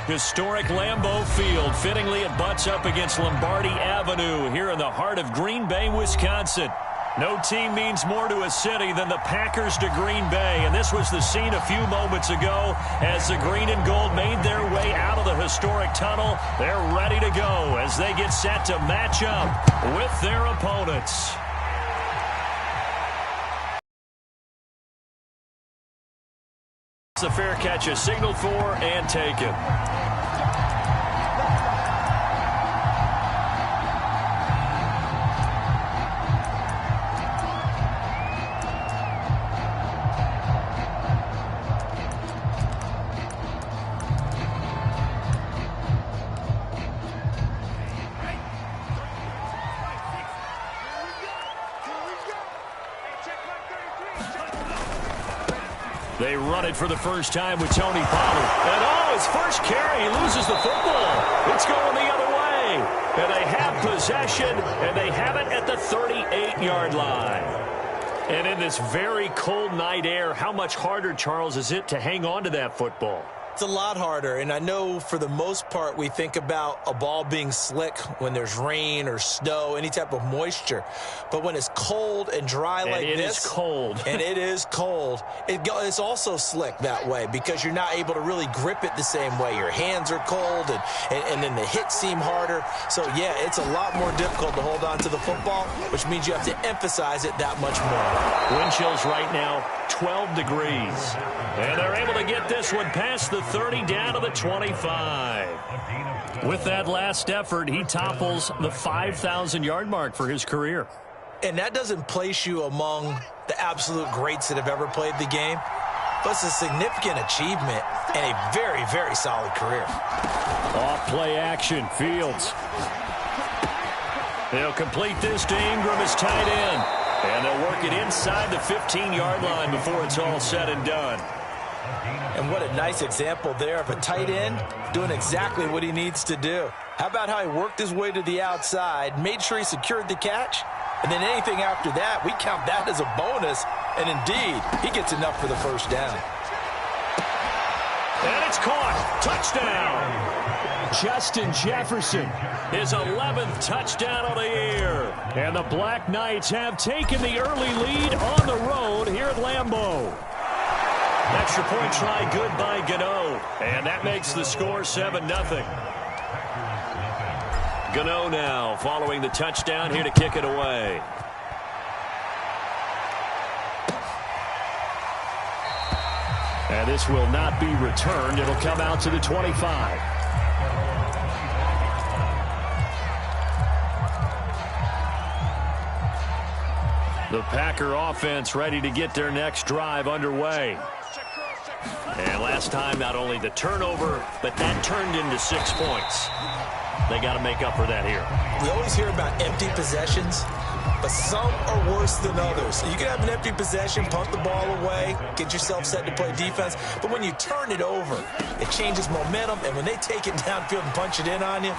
Historic Lambeau Field. Fittingly, it butts up against Lombardi Avenue here in the heart of Green Bay, Wisconsin. No team means more to a city than the Packers to Green Bay, and this was the scene a few moments ago as the green and gold made their way out of the historic tunnel. They're ready to go as they get set to match up with their opponents. The fair catch is signaled for and taken. They run it for the first time with Tony Pollard. And his first carry, he loses the football. It's going the other way. And they have possession, and they have it at the 38-yard line. And in this very cold night air, how much harder, Charles, is it to hang on to that football? It's a lot harder, and I know for the most part we think about a ball being slick when there's rain or snow, any type of moisture. But when it's cold and dry like this. And it is cold. And it is cold. It's also slick that way because you're not able to really grip it the same way. Your hands are cold, and then the hits seem harder. So, yeah, it's a lot more difficult to hold on to the football, which means you have to emphasize it that much more. Wind chills right now, 12 degrees. And they're able to get this one past the 30 down to the 25. With that last effort, he topples the 5,000-yard mark for his career. And that doesn't place you among the absolute greats that have ever played the game. But it's a significant achievement and a very, very solid career. Off play action, Fields. They'll complete this to Ingram as tight end. And they'll work it inside the 15-yard line before it's all said and done. And what a nice example there of a tight end doing exactly what he needs to do. How about how he worked his way to the outside, made sure he secured the catch, and then anything after that, we count that as a bonus. And indeed, he gets enough for the first down. And it's caught. Touchdown. Justin Jefferson, his 11th touchdown of the year. And the Black Knights have taken the early lead on the road here at Lambeau. Extra point try good by Gano. And that makes the score 7-0. Gano now following the touchdown here to kick it away. And this will not be returned. It'll come out to the 25. The Packer offense ready to get their next drive underway. And last time, not only the turnover, but that turned into 6 points. They got to make up for that here. We always hear about empty possessions, but some are worse than others. You can have an empty possession, punt the ball away, get yourself set to play defense, but when you turn it over, it changes momentum, and when they take it downfield and punch it in on you,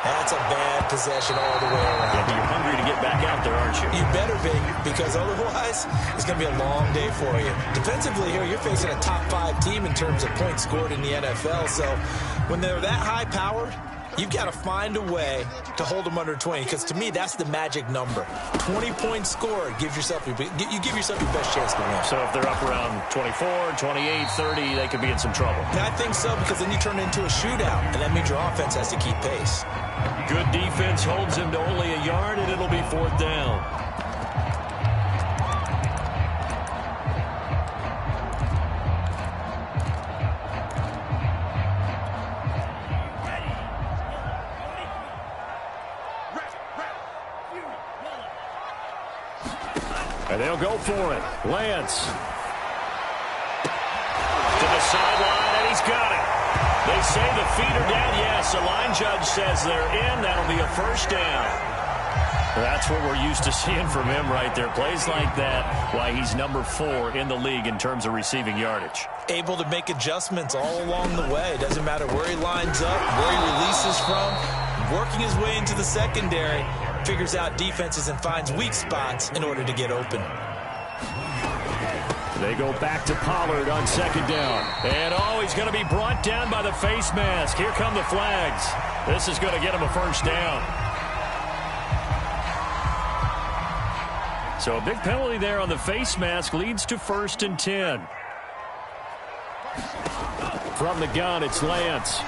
that's a bad possession all the way around. Yeah, but you're hungry to get back out there, aren't you? You better be, because otherwise it's going to be a long day for you. Defensively here, you're facing a top-5 team in terms of points scored in the NFL, so when they're that high-powered, you've got to find a way to hold them under 20, because to me, that's the magic number. 20 points scored, you give yourself your best chance to win. So if they're up around 24, 28, 30, they could be in some trouble. And I think so, because then you turn it into a shootout, and that means your offense has to keep pace. Good defense holds him to only a yard, and it'll be 4th down. And they'll go for it. Lance. To the sideline, and he's got it. They say the feet are down. Yes, the line judge says they're in. That'll be a first down. That's what we're used to seeing from him right there. Plays like that, why he's number 4 in the league in terms of receiving yardage. Able to make adjustments all along the way. Doesn't matter where he lines up, where he releases from. Working his way into the secondary, figures out defenses and finds weak spots in order to get open. They go back to Pollard on second down. And, he's going to be brought down by the face mask. Here come the flags. This is going to get him a first down. So a big penalty there on the face mask leads to 1st and 10. From the gun, it's Lance.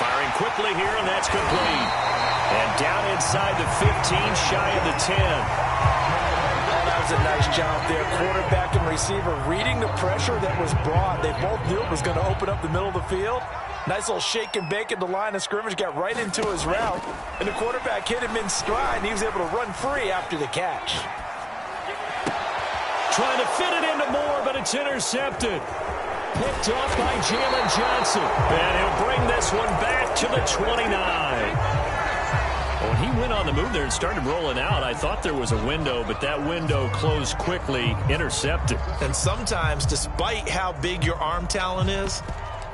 Firing quickly here, and that's complete. And down inside the 15, shy of the 10. That was a nice job there. Quarterback and receiver reading the pressure that was brought. They both knew it was going to open up the middle of the field. Nice little shake and bake at the line of scrimmage, got right into his route. And the quarterback hit him in stride, and he was able to run free after the catch. Trying to fit it into Moore, but it's intercepted. Picked off by Jalen Johnson. And he'll bring this one back to the 29. When he went on the move there and started rolling out, I thought there was a window, but that window closed quickly, intercepted. And sometimes, despite how big your arm talent is,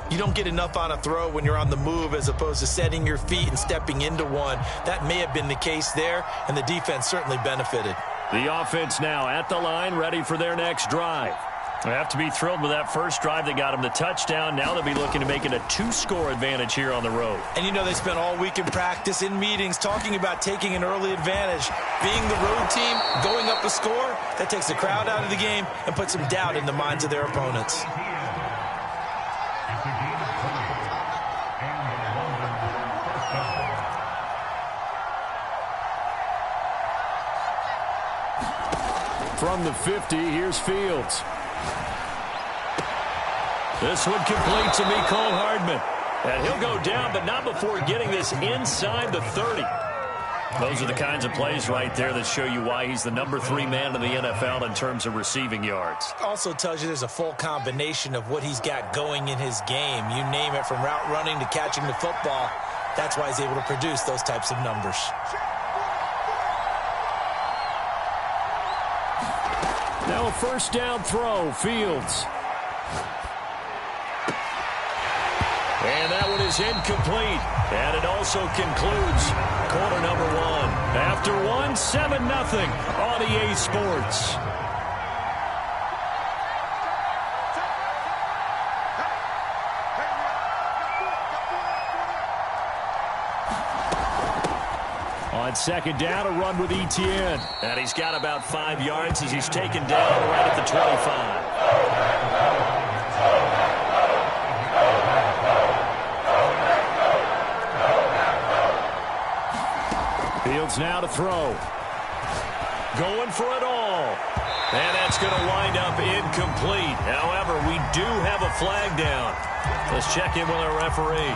you don't get enough on a throw when you're on the move as opposed to setting your feet and stepping into one. That may have been the case there, and the defense certainly benefited. The offense now at the line, ready for their next drive. They have to be thrilled with that first drive. They got him the touchdown. Now they'll be looking to make it a 2-score advantage here on the road. And you know they spent all week in practice, in meetings, talking about taking an early advantage. Being the road team, going up a score, that takes the crowd out of the game and puts some doubt in the minds of their opponents. From the 50, here's Fields. This one complete to Mecole Hardman. And he'll go down, but not before getting this inside the 30. Those are the kinds of plays right there that show you why he's the number 3 man in the NFL in terms of receiving yards. Also tells you there's a full combination of what he's got going in his game. You name it, from route running to catching the football. That's why he's able to produce those types of numbers. Now a first down throw, Fields. And that one is incomplete. And it also concludes quarter number 1. After 1, 7-0 on EA Sports. On second down, a run with Etienne. And he's got about 5 yards as he's taken down right at the 25. Fields now to throw. Going for it all. And that's going to wind up incomplete. However, we do have a flag down. Let's check in with our referee.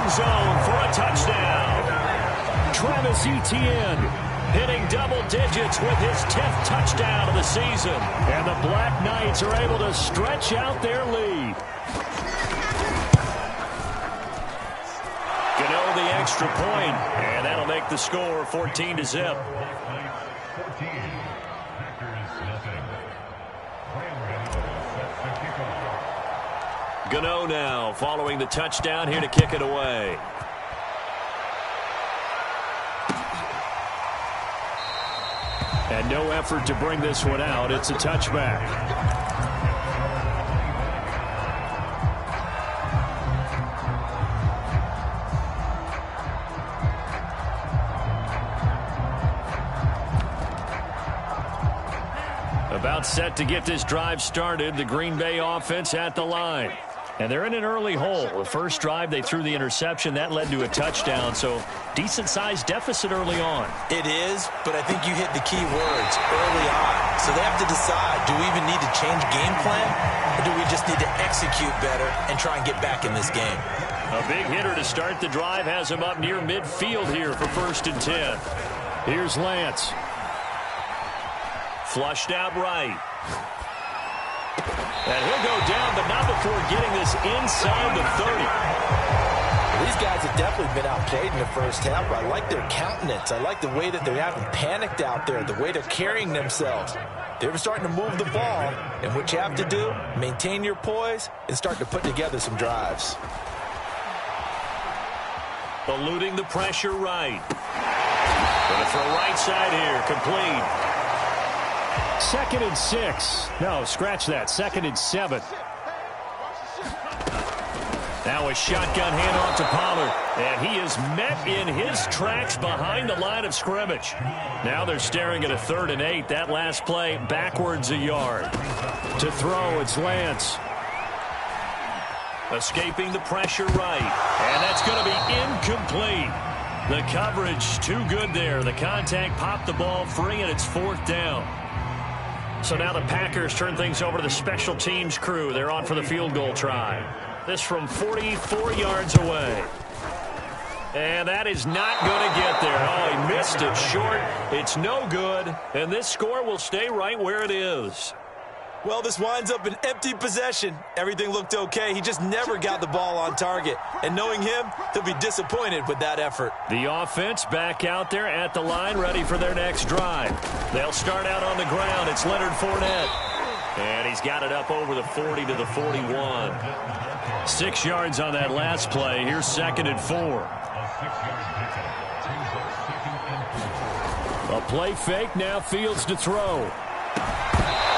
Zone for a touchdown. Travis Etienne hitting double digits with his 10th touchdown of the season. And the Black Knights are able to stretch out their lead. Gano the extra point, and that'll make the score 14-0. Gano now following the touchdown here to kick it away. And no effort to bring this one out. It's a touchback. About set to get this drive started. The Green Bay offense at the line. And they're in an early hole. The first drive, they threw the interception. That led to a touchdown, so decent-sized deficit early on. It is, but I think you hit the key words, early on. So they have to decide, do we even need to change game plan, or do we just need to execute better and try and get back in this game? A big hitter to start the drive has him up near midfield here for 1st and 10. Here's Lance. Flushed out right. And he'll go down, but not before getting this inside the 30. These guys have definitely been outplayed in the first half, but I like their countenance. I like the way that they haven't panicked out there, the way they're carrying themselves. They're starting to move the ball, and what you have to do, maintain your poise and start to put together some drives. Eluding the pressure right. Going to throw right side here, complete. 2nd and 6. No, scratch that. 2nd and 7. Now a shotgun handoff to Pollard, and he is met in his tracks behind the line of scrimmage. Now they're staring at a 3rd and 8. That last play backwards a yard. To throw, it's Lance. Escaping the pressure right, and that's going to be incomplete. The coverage too good there. The contact popped the ball free, and it's 4th down. So now the Packers turn things over to the special teams crew. They're on for the field goal try. This from 44 yards away. And that is not going to get there. Oh, he missed it short. It's no good. And this score will stay right where it is. Well, this winds up an empty possession. Everything looked okay. He just never got the ball on target. And knowing him, he'll be disappointed with that effort. The offense back out there at the line, ready for their next drive. They'll start out on the ground. It's Leonard Fournette. And he's got it up over the 40 to the 41. 6 yards on that last play. Here's 2nd and 4. A play fake. Now Fields to throw.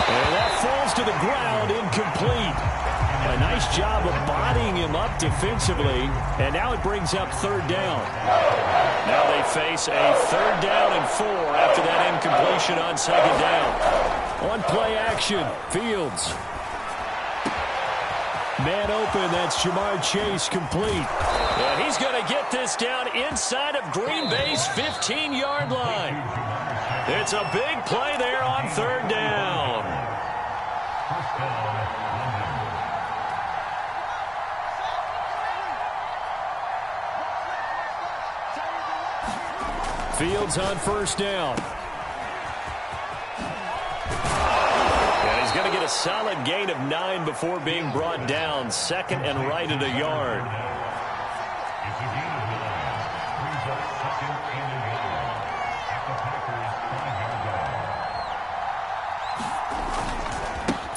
And that falls to the ground, incomplete. A nice job of bodying him up defensively. And now it brings up 3rd down. Now they face a 3rd down and 4 after that incompletion on 2nd down. On play action, Fields. Man open, that's Jamar Chase, complete. And he's going to get this down inside of Green Bay's 15-yard line. It's a big play there on 3rd down. Fields on 1st down. And he's going to get a solid gain of 9 before being brought down. 2nd and right at a yard.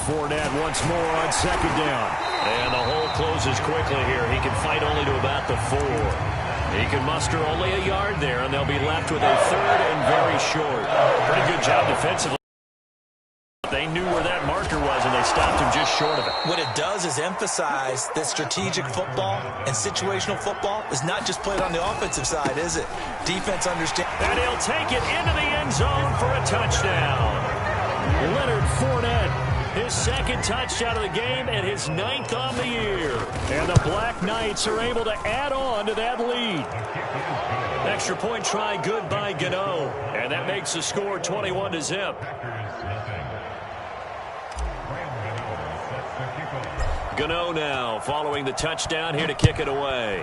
Fournette once more on 2nd down. And the hole closes quickly here. He can fight only to about the 4. He can muster only a yard there, and they'll be left with a 3rd and very short. Pretty good job defensively. They knew where that marker was, and they stopped him just short of it. What it does is emphasize that strategic football and situational football is not just played on the offensive side, is it? Defense understands. And he'll take it into the end zone for a touchdown. Leonard Fournette. His 2nd touchdown of the game and his 9th on the year. And the Black Knights are able to add on to that lead. Extra point try good by Gano. And that makes the score 21-0. Gano now following the touchdown here to kick it away.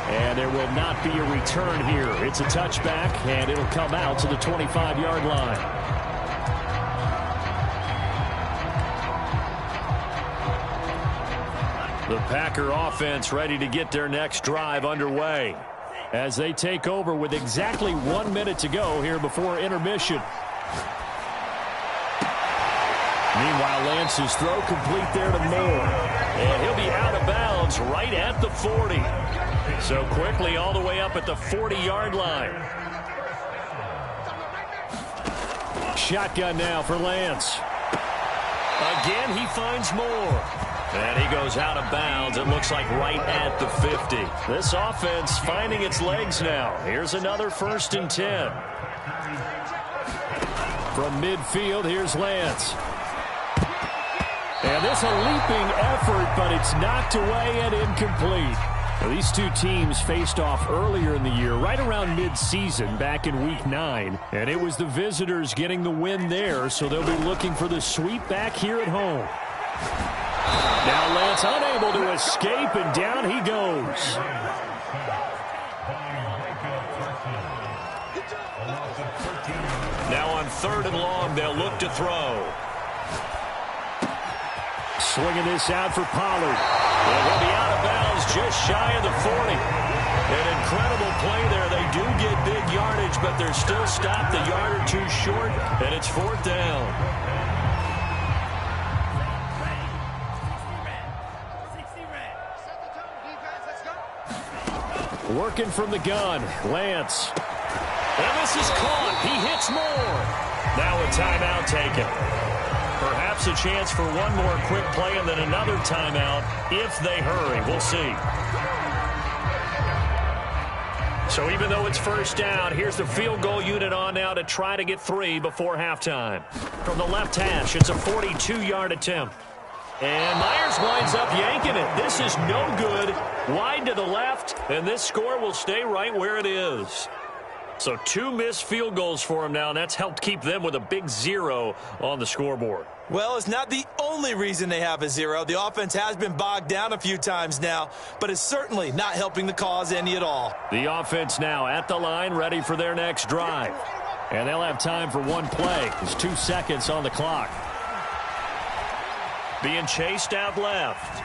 And there will not be a return here. It's a touchback, and it'll come out to the 25-yard line. The Packer offense ready to get their next drive underway as they take over with exactly 1 minute to go here before intermission. Meanwhile, Lance's throw complete there to Moore. And he'll be out of bounds right at the 40. So quickly all the way up at the 40-yard line. Shotgun now for Lance. Again, he finds Moore. And he goes out of bounds. It looks like right at the 50. This offense finding its legs now. Here's another 1st and 10. From midfield, here's Lance. And this a leaping effort, but it's knocked away and incomplete. Now, these two teams faced off earlier in the year, right around mid-season, back in Week 9. And it was the visitors getting the win there, so they'll be looking for the sweep back here at home. Now Lance unable to escape, and down he goes. Now on 3rd and long, they'll look to throw. Swinging this out for Pollard. And he'll be out of bounds just shy of the 40. An incredible play there. They do get big yardage, but they're still stopped a yard or two short, and it's 4th down. Working from the gun, Lance. And this is caught. He hits more. Now a timeout taken. Perhaps a chance for one more quick play and then another timeout if they hurry. We'll see. So even though it's 1st down, here's the field goal unit on now to try to get 3 before halftime. From the left hash, it's a 42-yard attempt. And Myers winds up yanking it. This is no good. Wide to the left, and this score will stay right where it is. So 2 missed field goals for him now, and that's helped keep them with a big 0 on the scoreboard. Well, it's not the only reason they have a 0. The offense has been bogged down a few times now, but it's certainly not helping the cause any at all. The offense now at the line, ready for their next drive. And they'll have time for one play. There's 2 seconds on the clock. Being chased out left.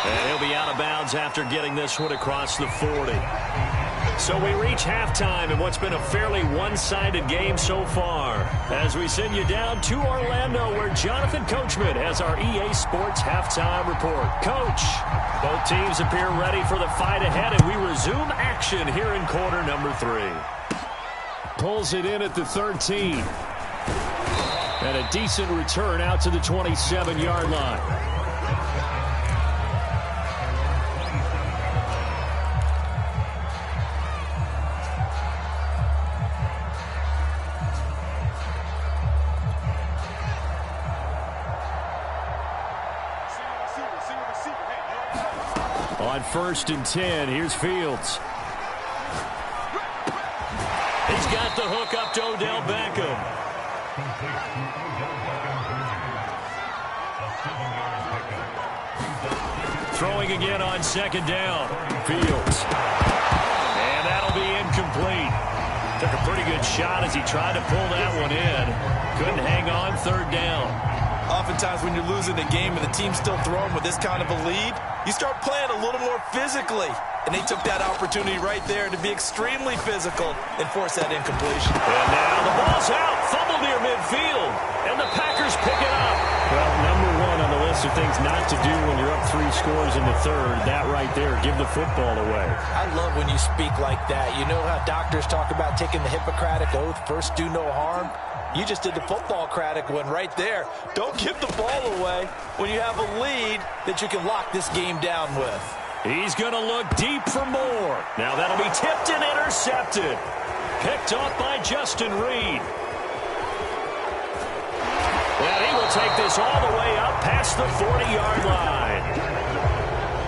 And he'll be out of bounds after getting this one across the 40. So we reach halftime in what's been a fairly one-sided game so far, as we send you down to Orlando, where Jonathan Coachman has our EA Sports halftime report. Coach, both teams appear ready for the fight ahead, and we resume action here in quarter number 3. Pulls it in at the 13. And a decent return out to the 27-yard line. On 1st and 10, here's Fields. He's got the hook up to Odell Beckham. Throwing again on 2nd down. Fields. And that'll be incomplete. Took a pretty good shot as he tried to pull that one in. Couldn't hang on 3rd down. Oftentimes when you're losing a game and the team's still throwing with this kind of a lead, you start playing a little more physically. And they took that opportunity right there to be extremely physical and force that incompletion. And now the ball's out. Fumble near midfield. And the Packers pick it up. Well, number 1 on the list of things not to do when you're up 3 scores in the 3rd. That right there, give the football away. I love when you speak like that. You know how doctors talk about taking the Hippocratic Oath, first do no harm? You just did the football-cratic one right there. Don't give the ball away when you have a lead that you can lock this game down with. He's going to look deep for more. Now that'll be tipped and intercepted. Picked off by Justin Reed. And he will take this all the way up past the 40-yard line.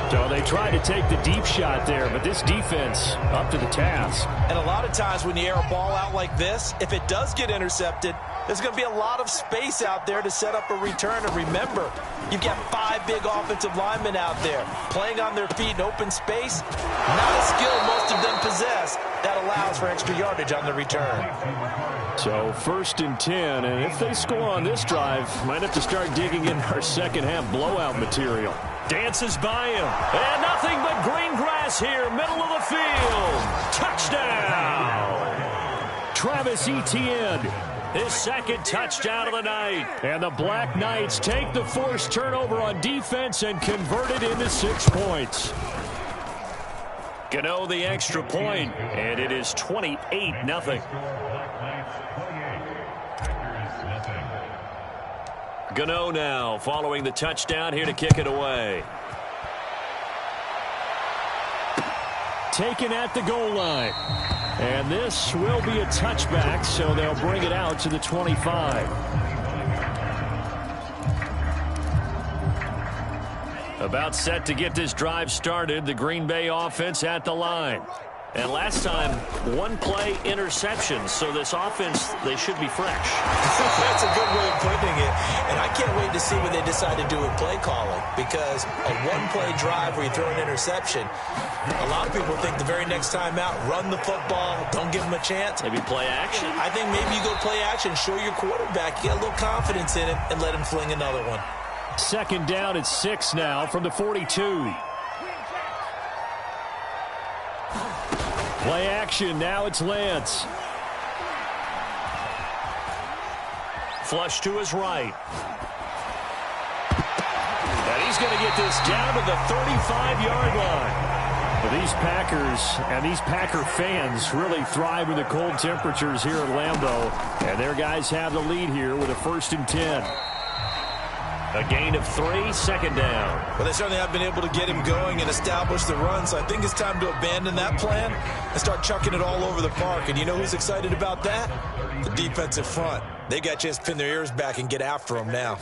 So they tried to take the deep shot there, but this defense up to the task. And a lot of times when you air a ball out like this, if it does get intercepted, there's going to be a lot of space out there to set up a return. And remember, you've got 5 big offensive linemen out there playing on their feet in open space. Not a skill most of them possess that allows for extra yardage on the return. So 1st and 10, and if they score on this drive, might have to start digging in our second-half blowout material. Dances by him. And nothing but green grass here, middle of the field. Touchdown! Travis Etienne. His 2nd touchdown of the night. And the Black Knights take the forced turnover on defense and convert it into 6 points. Gano the extra point, and it is 28-0. Gano now following the touchdown here to kick it away. Taken at the goal line. And this will be a touchback, so they'll bring it out to the 25. About set to get this drive started, the Green Bay offense at the line. And last time, 1-play interception, so this offense, they should be fresh. That's a good way of putting it. And I can't wait to see what they decide to do with play calling, because a one-play drive where you throw an interception, a lot of people think the very next time out, run the football, don't give them a chance. Maybe play action? I think maybe you go play action, show your quarterback, you get a little confidence in him, and let him fling another one. Second down at 6 now from the 42. Play action, now it's Lance. Flush to his right. And he's going to get this down to the 35-yard line. But these Packers and these Packer fans really thrive in the cold temperatures here at Lambeau. And their guys have the lead here with a 1st and 10. A gain of 3, second down. Well, they certainly have been able to get him going and establish the run, so I think it's time to abandon that plan and start chucking it all over the park. And you know who's excited about that? The defensive front. They got a chance to pin their ears back and get after him now.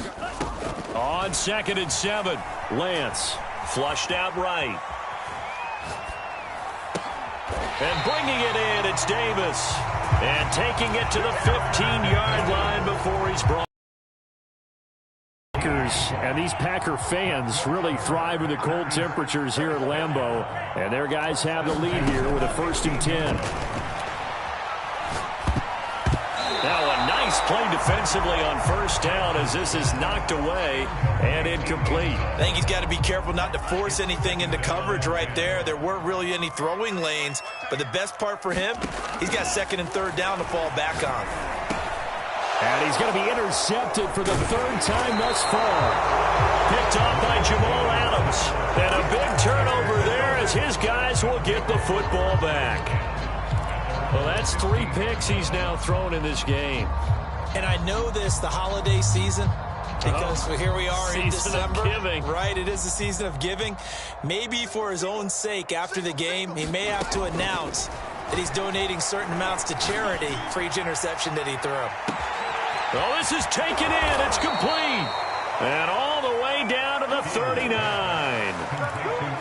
On 2nd and 7, Lance flushed out right. And bringing it in, it's Davis. And taking it to the 15-yard line before he's brought. And these Packer fans really thrive in the cold temperatures here at Lambeau. And their guys have the lead here with a 1st and 10. Now a nice play defensively on 1st down as this is knocked away and incomplete. I think he's got to be careful not to force anything into coverage right there. There weren't really any throwing lanes, but the best part for him, he's got 2nd and 3rd down to fall back on. And he's going to be intercepted for the 3rd time thus far. Picked off by Jamal Adams. And a big turnover there as his guys will get the football back. Well, that's 3 picks he's now thrown in this game. And I know this, the holiday season, because here we are in December. Right, it is the season of giving. Maybe for his own sake after the game, he may have to announce that he's donating certain amounts to charity for each interception that he threw. Well, this is taken in. It's complete. And all the way down to the 39.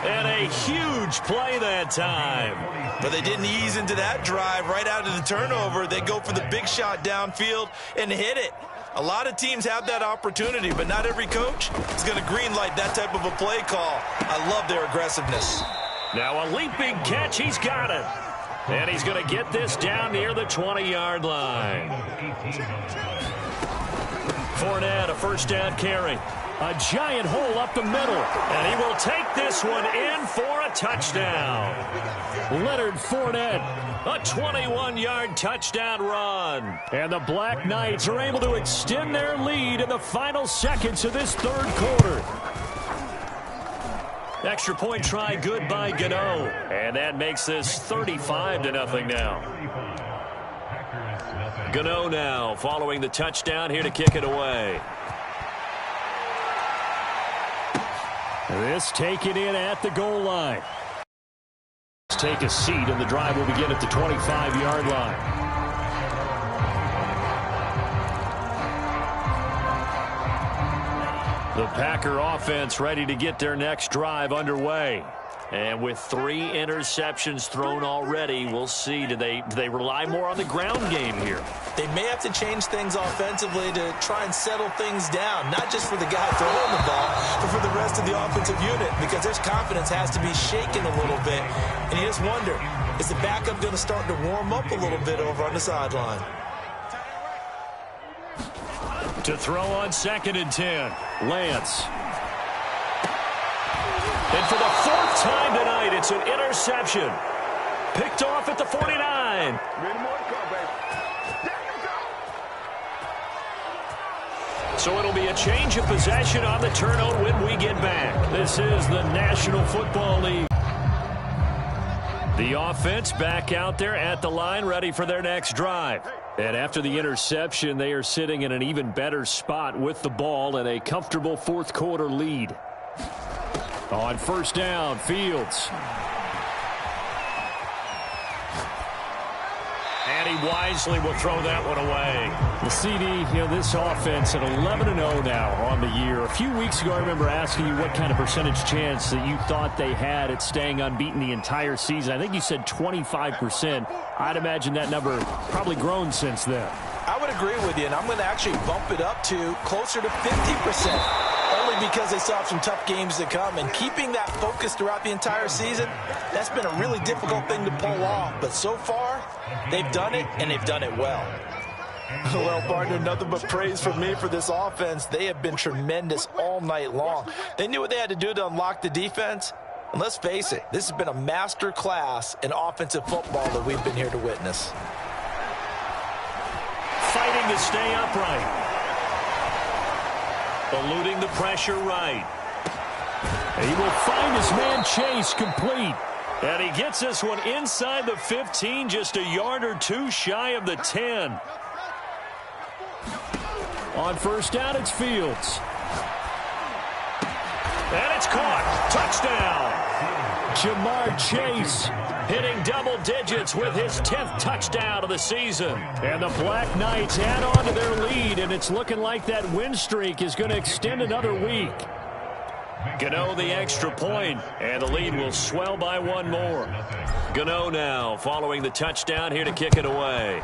And a huge play that time. But they didn't ease into that drive right out of the turnover. They go for the big shot downfield and hit it. A lot of teams have that opportunity, but not every coach is going to greenlight that type of a play call. I love their aggressiveness. Now a leaping catch. He's got it. And he's going to get this down near the 20-yard line. Fournette, a 1st down carry. A giant hole up the middle. And he will take this one in for a touchdown. Leonard Fournette. A 21-yard touchdown run. And the Black Knights are able to extend their lead in the final seconds of this 3rd quarter. Extra point try good by Gano. And that makes this 35-0 now. Gano now following the touchdown here to kick it away. This taken in at the goal line. Let's take a seat and the drive will begin at the 25-yard line. The Packer offense ready to get their next drive underway. And with 3 interceptions thrown already, we'll see. Do they rely more on the ground game here? They may have to change things offensively to try and settle things down, not just for the guy throwing the ball, but for the rest of the offensive unit, because their confidence has to be shaken a little bit. And you just wonder, is the backup going to start to warm up a little bit over on the sideline? To throw on 2nd and 10, Lance. And for the 4th time tonight, it's an interception. Picked off at the 49. So it'll be a change of possession on the turnover when we get back. This is the National Football League. The offense back out there at the line, ready for their next drive. And after the interception, they are sitting in an even better spot with the ball and a comfortable 4th quarter lead. On 1st down, Fields. And he wisely will throw that one away. The CD, this offense at 11-0 now on the year. A few weeks ago, I remember asking you what kind of percentage chance that you thought they had at staying unbeaten the entire season. I think you said 25%. I'd imagine that number probably grown since then. I would agree with you, and I'm going to actually bump it up to closer to 50%. Only because they still have some tough games to come. And keeping that focus throughout the entire season, that's been a really difficult thing to pull off. But so far, they've done it, and they've done it well. Well, partner, nothing but praise from me for this offense. They have been tremendous all night long. They knew what they had to do to unlock the defense. And let's face it, this has been a master class in offensive football that we've been here to witness. Fighting to stay upright. Eluding the pressure right. He will find his man Chase complete. And he gets this one inside the 15, just a yard or two shy of the 10. On first down, it's Fields. And it's caught. Touchdown. Jamar Chase hitting double digits with his 10th touchdown of the season. And the Black Knights add on to their lead, and it's looking like that win streak is going to extend another week. Gano the extra point, and the lead will swell by one more. Gano now following the touchdown here to kick it away.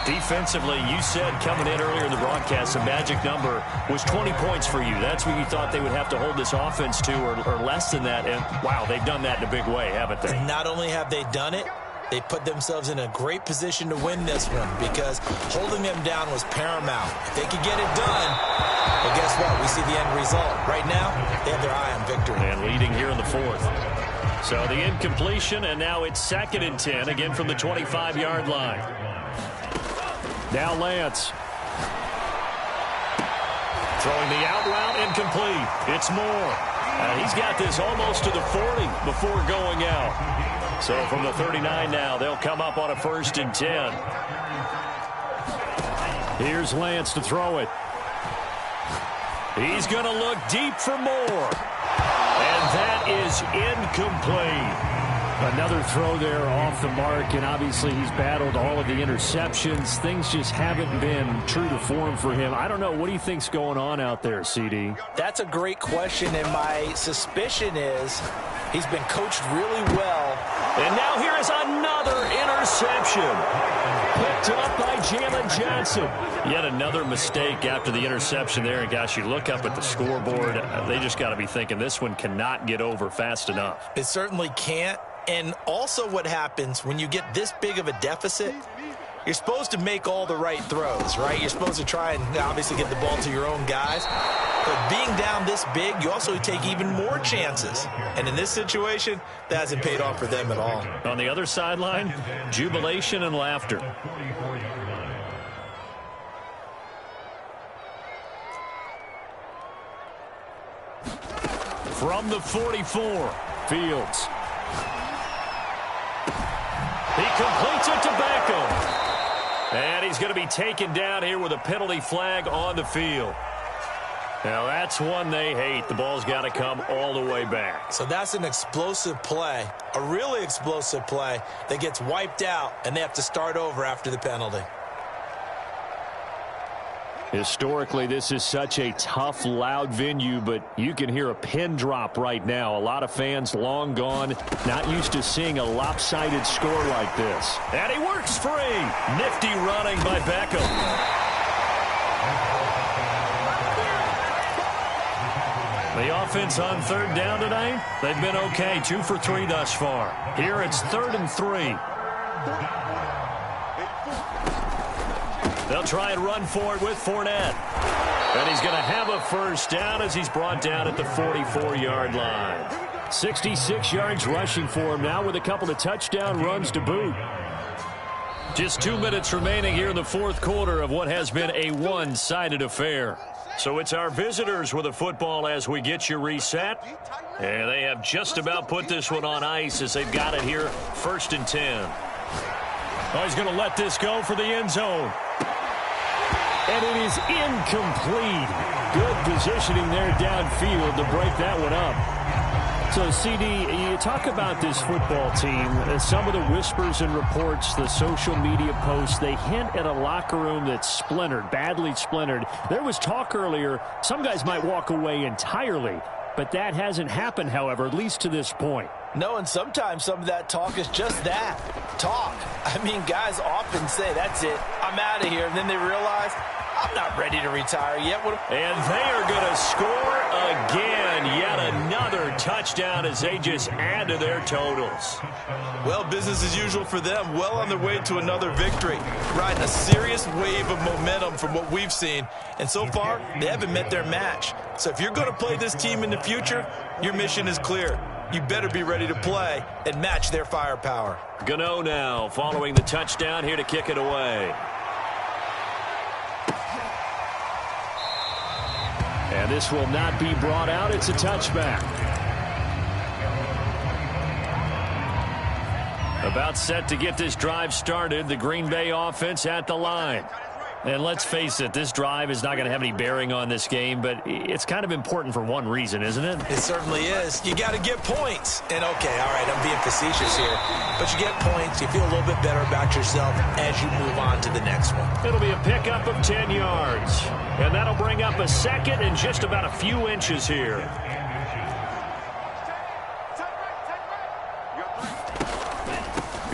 Defensively, you said coming in earlier in the broadcast, the magic number was 20 points for you. That's what you thought they would have to hold this offense to, or less than that. And, wow, they've done that in a big way, haven't they? Not only have they done it, they put themselves in a great position to win this one because holding them down was paramount. If they could get it done, well, guess what? We see the end result. Right now, they have their eye on victory. And leading here in the fourth. So the incompletion, and now it's 2nd and 10, again from the 25-yard line. Now Lance. Throwing the out route, incomplete. It's Moore. He's got this almost to the 40 before going out. So from the 39 now, they'll come up on a 1st and 10. Here's Lance to throw it. He's going to look deep for Moore. And that is incomplete. Another throw there off the mark, and obviously he's battled all of the interceptions. Things just haven't been true to form for him. I don't know. What do you think's going on out there, CD? That's a great question, and my suspicion is he's been coached really well. And now here is another interception. Picked up by Jalen Johnson. Yet another mistake after the interception there. And, gosh, you look up at the scoreboard. They just got to be thinking this one cannot get over fast enough. It certainly can't. And also what happens when you get this big of a deficit, you're supposed to make all the right throws, right? You're supposed to try and obviously get the ball to your own guys. But being down this big, you also take even more chances. And in this situation, that hasn't paid off for them at all. On the other sideline, jubilation and laughter. From the 44, Fields. He completes it to Beckham. And he's going to be taken down here with a penalty flag on the field. Now that's one they hate. The ball's got to come all the way back. So that's an explosive play, a really explosive play that gets wiped out, and they have to start over after the penalty. Historically, this is such a tough, loud venue, but you can hear a pin drop right now. A lot of fans long gone, not used to seeing a lopsided score like this. And he works free. Nifty running by Beckham. The offense on 3rd down tonight, they've been okay. 2 for 3 thus far. Here it's 3rd and 3. They'll try and run for it with Fournette. And he's going to have a first down as he's brought down at the 44-yard line. 66 yards rushing for him now with a couple of touchdown runs to boot. Just 2 minutes remaining here in the 4th quarter of what has been a one-sided affair. So it's our visitors with a football as we get you reset. And they have just about put this one on ice as they've got it here, 1st and 10. Oh, he's going to let this go for the end zone. And it is incomplete. Good positioning there downfield to break that one up. So, CD, you talk about this football team. Some of the whispers and reports, the social media posts, they hint at a locker room that's splintered, badly splintered. There was talk earlier, some guys might walk away entirely. But that hasn't happened, however, at least to this point. No, and sometimes some of that talk is just that, talk. I mean, guys often say, that's it, I'm out of here, and then they realize, I'm not ready to retire yet. And they are going to score again. Yet another touchdown as they just add to their totals. Well, business as usual for them. Well on their way to another victory. Riding a serious wave of momentum from what we've seen. And so far, they haven't met their match. So if you're going to play this team in the future, your mission is clear. You better be ready to play and match their firepower. Gano now following the touchdown here to kick it away. And this will not be brought out. It's a touchback. About set to get this drive started. The Green Bay offense at the line. And let's face it, this drive is not going to have any bearing on this game, but it's kind of important for one reason, isn't it? It certainly is. You got to get points. And, okay, all right, I'm being facetious here. But you get points. You feel a little bit better about yourself as you move on to the next one. It'll be a pickup of 10 yards. And that'll bring up a second and just about a few inches here.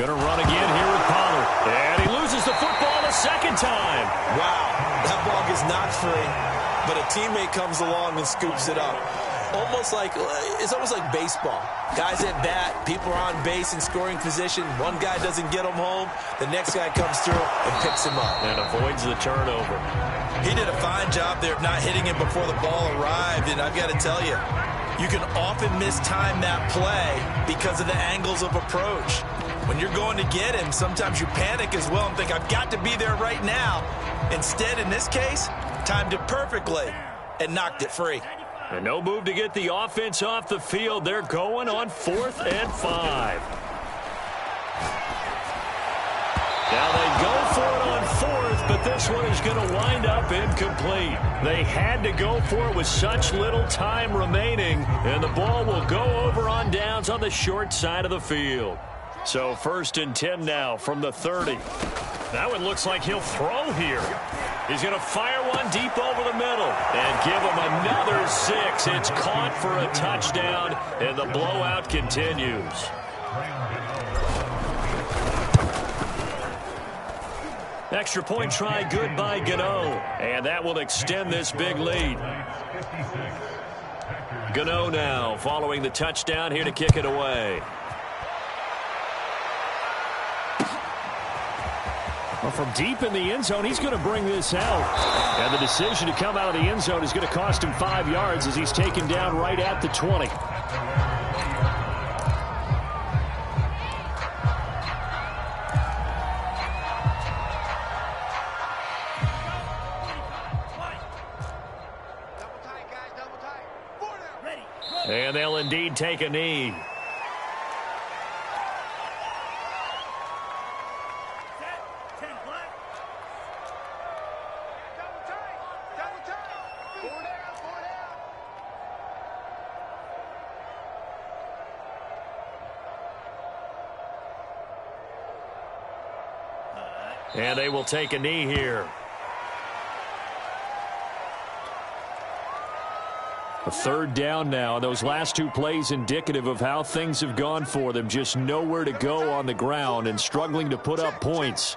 Going to run again here with Pollard. And he loses the football a second time. Wow, that ball gets knocked free, but a teammate comes along and scoops it up. It's almost like baseball. Guys at bat, people are on base in scoring position. One guy doesn't get him home. The next guy comes through and picks him up. And avoids the turnover. He did a fine job there of not hitting him before the ball arrived, and I've got to tell you, you can often mistime that play because of the angles of approach. When you're going to get him, sometimes you panic as well and think, I've got to be there right now. Instead, in this case, timed it perfectly and knocked it free. And no move to get the offense off the field. They're going on 4th and 5. Now they go for it on 4th, but this one is going to wind up incomplete. They had to go for it with such little time remaining, and the ball will go over on downs on the short side of the field. So 1st and 10 now from the 30. That one looks like he'll throw here. He's going to fire one deep over the middle and give him another 6. It's caught for a touchdown, and the blowout continues. Extra point try good by Gano, and that will extend this big lead. Gano now following the touchdown here to kick it away. Well, from deep in the end zone, he's going to bring this out. And the decision to come out of the end zone is going to cost him 5 yards as he's taken down right at the 20. And they'll indeed take a knee. And they will take a knee here. A 3rd down now. Those last 2 plays indicative of how things have gone for them. Just nowhere to go on the ground and struggling to put up points.